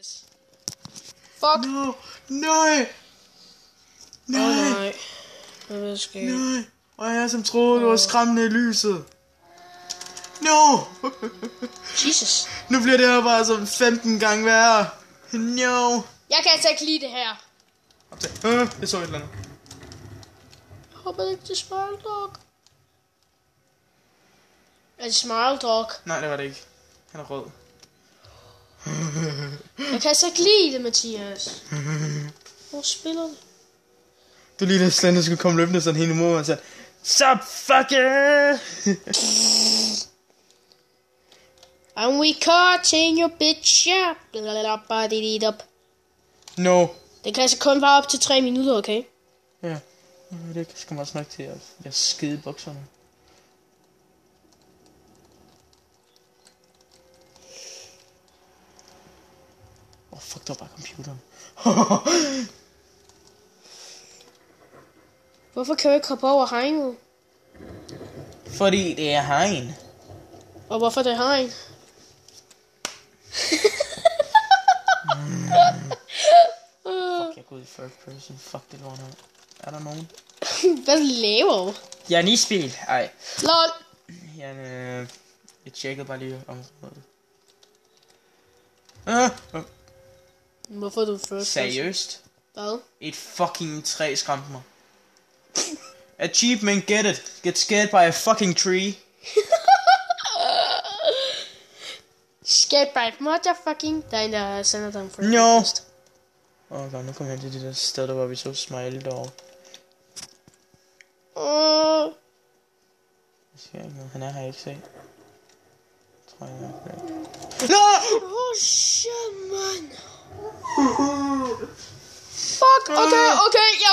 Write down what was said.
Mathias. Fuck. No, nej. Nej. Hvad vil der ske? Nej. Og jeg som troede, det var skræmmende i lyset. No. Jesus. Nu bliver det her bare som 15 gange værre. No. Jeg kan altså ikke lide det her. Jeg så et eller andet. Jeg håber ikke, det er Smile Dog. Er det Smile Dog? Nej, det var det ikke. Han er rød. Jeg kan altså ikke lide det, Mathias. Hvor spiller det? Du lige næsten slender skulle komme løbende sådan hele imod og sagde, sup fucker! And we cutting your bitch up. No. Det kan altså kun vare op til 3 minutter, okay? Ja. Det skal man også nok til at skide bukserne. Fuck, det var bare computeren. Hvorfor kan du ikke hoppe over hegnet? Fordi det er hegn. Og hvorfor det er hegn? Fuck, jeg går ud i first person. Fuck, det lort her. Er der nogen? Hvad laver du? Jeg er i spil. Ej. LOL. Jeg tjekkede bare lige om noget. Hvorfor er du first? Seriøst? Hvad? Et fucking træ skræmte mig. Achievement, get it. Get scared by a fucking tree. Scared by motherfucking. Der er en, der sender dig en friend No. request. Okay, nu kommer jeg til det der sted, hvor vi så Smile Dog. Jeg ser ikke noget. Han er her ikke se. Tror jeg nok. Oh shit, man. Fuck, okay, jeg